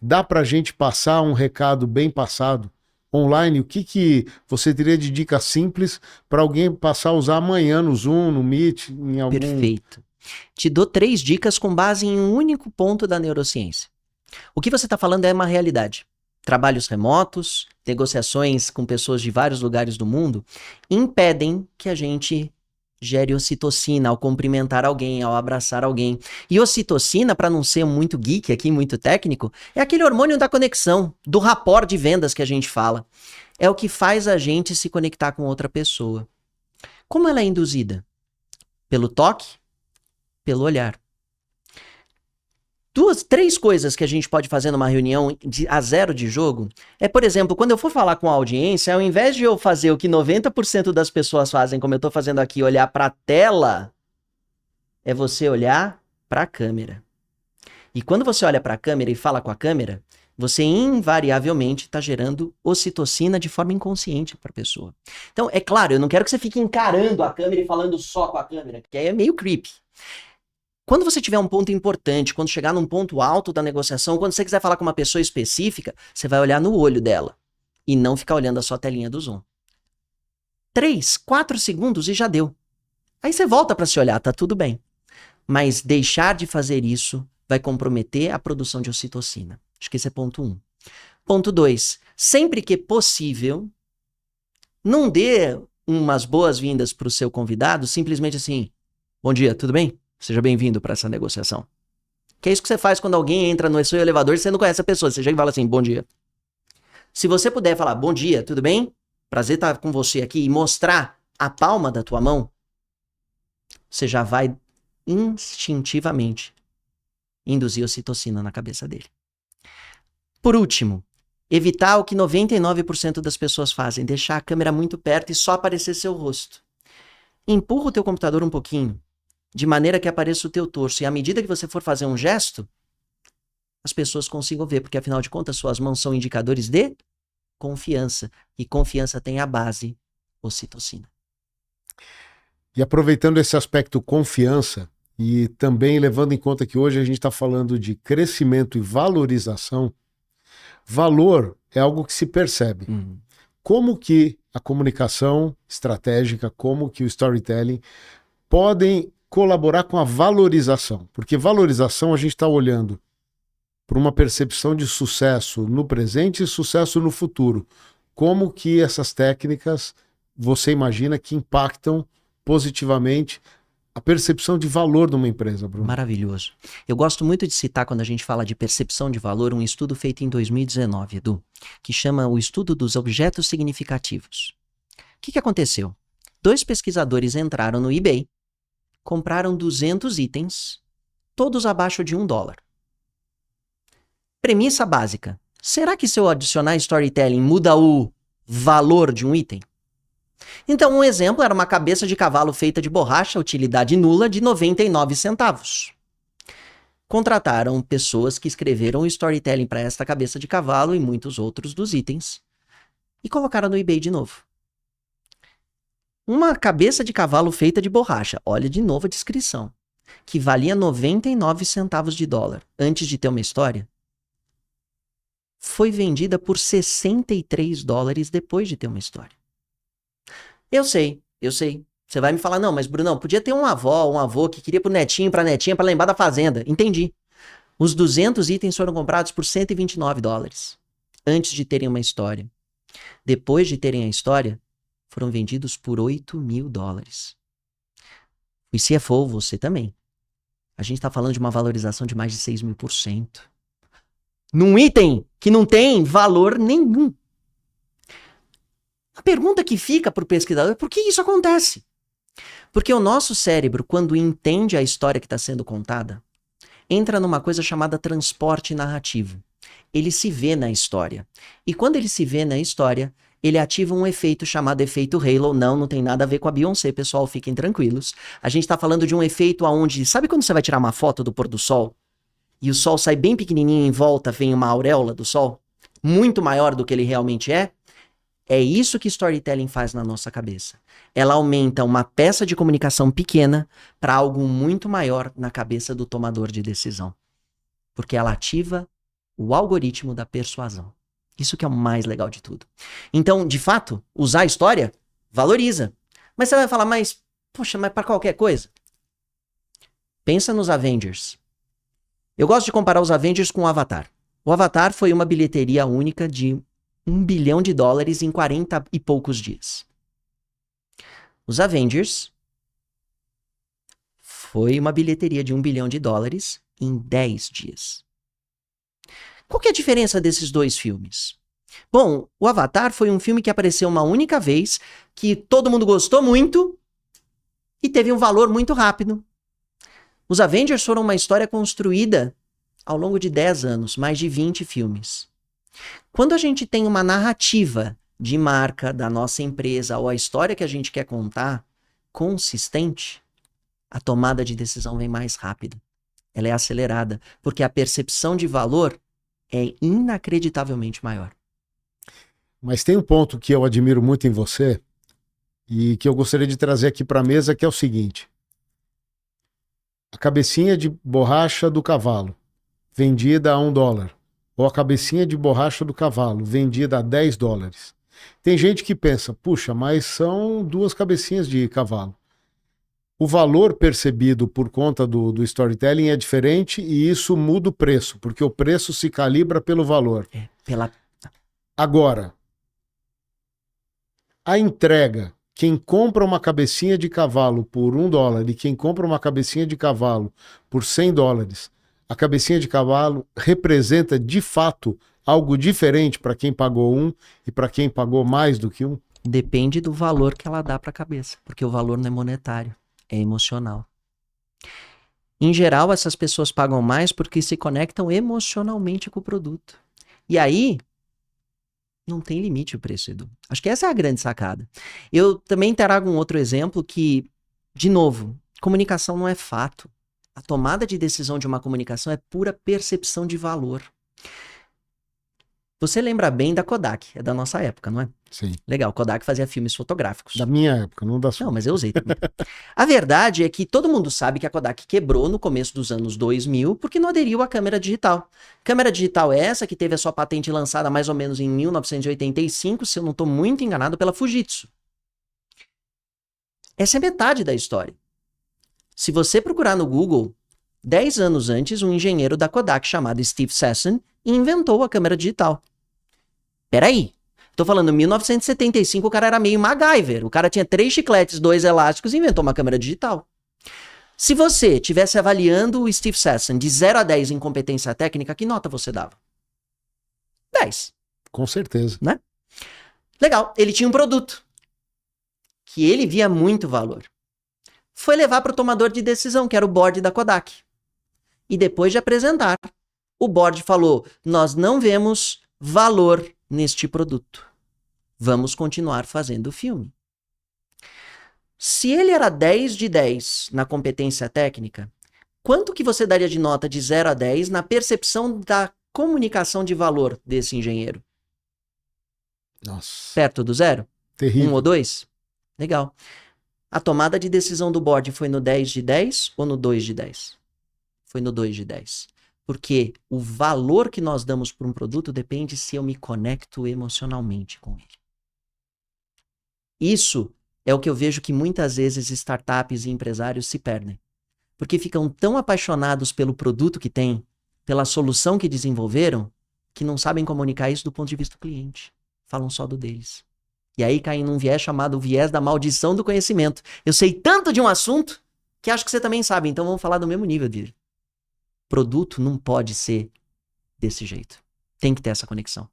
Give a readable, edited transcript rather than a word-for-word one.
Dá para a gente passar um recado bem passado online? O que você teria de dica simples para alguém passar a usar amanhã no Zoom, no Meet, em algum... Perfeito. Te dou 3 dicas com base em um único ponto da neurociência. O que você está falando é uma realidade. Trabalhos remotos, negociações com pessoas de vários lugares do mundo impedem que a gente gere ocitocina ao cumprimentar alguém, ao abraçar alguém. E ocitocina, para não ser muito geek aqui, muito técnico, é aquele hormônio da conexão, do rapport de vendas que a gente fala. É o que faz a gente se conectar com outra pessoa. Como ela é induzida? Pelo toque, pelo olhar. 3 coisas que a gente pode fazer numa reunião a 0 de jogo é, por exemplo, quando eu for falar com a audiência, ao invés de eu fazer o que 90% das pessoas fazem, como eu tô fazendo aqui, olhar para a tela, é você olhar para a câmera. E quando você olha para a câmera e fala com a câmera, você invariavelmente está gerando ocitocina de forma inconsciente para a pessoa. Então, é claro, eu não quero que você fique encarando a câmera e falando só com a câmera, porque aí é meio creepy. Quando você tiver um ponto importante, quando chegar num ponto alto da negociação, quando você quiser falar com uma pessoa específica, você vai olhar no olho dela e não ficar olhando a sua telinha do Zoom. 3, 4 segundos e já deu. Aí você volta para se olhar, tá tudo bem. Mas deixar de fazer isso vai comprometer a produção de ocitocina. Acho que esse é ponto 1. Ponto 2, sempre que possível, não dê umas boas-vindas para o seu convidado, simplesmente assim, bom dia, tudo bem? Seja bem-vindo para essa negociação. Que é isso que você faz quando alguém entra no seu elevador e você não conhece a pessoa. Você chega e fala assim, bom dia. Se você puder falar, bom dia, tudo bem? Prazer estar com você aqui e mostrar a palma da tua mão, você já vai instintivamente induzir ocitocina na cabeça dele. Por último, evitar o que 99% das pessoas fazem, deixar a câmera muito perto e só aparecer seu rosto. Empurra o teu computador um pouquinho, de maneira que apareça o teu torso. E à medida que você for fazer um gesto, as pessoas consigam ver, porque afinal de contas suas mãos são indicadores de confiança. E confiança tem a base ocitocina. E aproveitando esse aspecto confiança, e também levando em conta que hoje a gente está falando de crescimento e valorização, valor é algo que se percebe. Como que a comunicação estratégica, como que o storytelling podem colaborar com a valorização? Porque valorização a gente está olhando para uma percepção de sucesso no presente e sucesso no futuro. Como que essas técnicas você imagina que impactam positivamente a percepção de valor de uma empresa, Bruno? Maravilhoso. Eu gosto muito de citar, quando a gente fala de percepção de valor, um estudo feito em 2019, Edu, que chama o estudo dos objetos significativos. O que aconteceu? 2 pesquisadores entraram no eBay, compraram 200 itens, todos abaixo de $1. Premissa básica. Será que se eu adicionar storytelling muda o valor de um item? Então, um exemplo era uma cabeça de cavalo feita de borracha, utilidade nula, de 99 centavos. Contrataram pessoas que escreveram o storytelling para esta cabeça de cavalo e muitos outros dos itens e colocaram no eBay de novo. Uma cabeça de cavalo feita de borracha, olha de novo a descrição, que valia 99 centavos de dólar antes de ter uma história, foi vendida por $63 depois de ter uma história. Eu sei. Você vai me falar, não, mas Brunão, podia ter uma avó, um avô que queria pro netinho, pra netinha, pra lembrar da fazenda. Entendi. Os 200 itens foram comprados por $129 antes de terem uma história. Depois de terem a história, foram vendidos por $8.000. O CFO, você também. A gente tá falando de uma valorização de mais de 6.000%. Num item que não tem valor nenhum. A pergunta que fica para o pesquisador é por que isso acontece? Porque o nosso cérebro, quando entende a história que está sendo contada, entra numa coisa chamada transporte narrativo. Ele se vê na história. E quando ele se vê na história, ele ativa um efeito chamado efeito Halo. Não tem nada a ver com a Beyoncé, pessoal, fiquem tranquilos. A gente está falando de um efeito onde, sabe quando você vai tirar uma foto do pôr do sol? E o sol sai bem pequenininho em volta, vem uma auréola do sol, muito maior do que ele realmente é? É isso que storytelling faz na nossa cabeça. Ela aumenta uma peça de comunicação pequena para algo muito maior na cabeça do tomador de decisão. Porque ela ativa O algoritmo da persuasão. Isso que é o mais legal de tudo. Então, de fato, usar a história valoriza. Mas você vai falar, poxa, mas para qualquer coisa? Pensa nos Avengers. Eu gosto de comparar os Avengers com o Avatar. O Avatar foi uma bilheteria única de $1 bilhão em 40 e poucos dias. Os Avengers foi uma bilheteria de $1 bilhão em 10 dias. Qual que é a diferença desses dois filmes? Bom, o Avatar foi um filme que apareceu uma única vez, que todo mundo gostou muito e teve um valor muito rápido. Os Avengers foram uma história construída ao longo de 10 anos, mais de 20 filmes. Quando a gente tem uma narrativa de marca da nossa empresa ou a história que a gente quer contar consistente, a tomada de decisão vem mais rápida. Ela é acelerada, porque a percepção de valor é inacreditavelmente maior. Mas tem um ponto que eu admiro muito em você e que eu gostaria de trazer aqui para a mesa, que é o seguinte. A cabecinha de borracha do cavalo, vendida a $1. Ou a cabecinha de borracha do cavalo, vendida a $10. Tem gente que pensa, puxa, mas são 2 cabecinhas de cavalo. O valor percebido por conta do storytelling é diferente e isso muda o preço, porque o preço se calibra pelo valor. Agora, a entrega, quem compra uma cabecinha de cavalo por $1 e quem compra uma cabecinha de cavalo por $100, a cabecinha de cavalo representa de fato algo diferente para quem pagou um e para quem pagou mais do que um? Depende do valor que ela dá para a cabeça, porque o valor não é monetário, é emocional. Em geral, essas pessoas pagam mais porque se conectam emocionalmente com o produto. E aí, não tem limite o preço, Edu. Acho que essa é a grande sacada. Eu também trago um outro exemplo que, de novo, comunicação não é fato. A tomada de decisão de uma comunicação é pura percepção de valor. Você lembra bem da Kodak, é da nossa época, não é? Sim. Legal, Kodak fazia filmes fotográficos. Da minha época, não da sua. Não, mas eu usei também. A verdade é que todo mundo sabe que a Kodak quebrou no começo dos anos 2000 porque não aderiu à câmera digital. Câmera digital é essa que teve a sua patente lançada mais ou menos em 1985, se eu não estou muito enganado, pela Fujitsu. Essa é metade da história. Se você procurar no Google, 10 anos antes, um engenheiro da Kodak chamado Steve Sasson inventou a câmera digital. Peraí. Tô falando, em 1975 o cara era meio MacGyver. O cara tinha 3 chicletes, 2 elásticos e inventou uma câmera digital. Se você estivesse avaliando o Steve Sasson de 0 a 10 em competência técnica, que nota você dava? 10. Com certeza. Né? Legal. Ele tinha um produto que ele via muito valor. Foi levar para o tomador de decisão, que era o board da Kodak. E depois de apresentar, o board falou, nós não vemos valor neste produto. Vamos continuar fazendo o filme. Se ele era 10 de 10 na competência técnica, quanto que você daria de nota de 0 a 10 na percepção da comunicação de valor desse engenheiro? Nossa. Perto do 0? Terrível. 1 ou 2? Legal. A tomada de decisão do board foi no 10 de 10 ou no 2 de 10? Foi no 2 de 10. Porque o valor que nós damos para um produto depende se eu me conecto emocionalmente com ele. Isso é o que eu vejo que muitas vezes startups e empresários se perdem. Porque ficam tão apaixonados pelo produto que têm, pela solução que desenvolveram, que não sabem comunicar isso do ponto de vista do cliente. Falam só do deles. E aí caem num viés chamado viés da maldição do conhecimento. Eu sei tanto de um assunto que acho que você também sabe, então vamos falar do mesmo nível dele. Produto não pode ser desse jeito. Tem que ter essa conexão.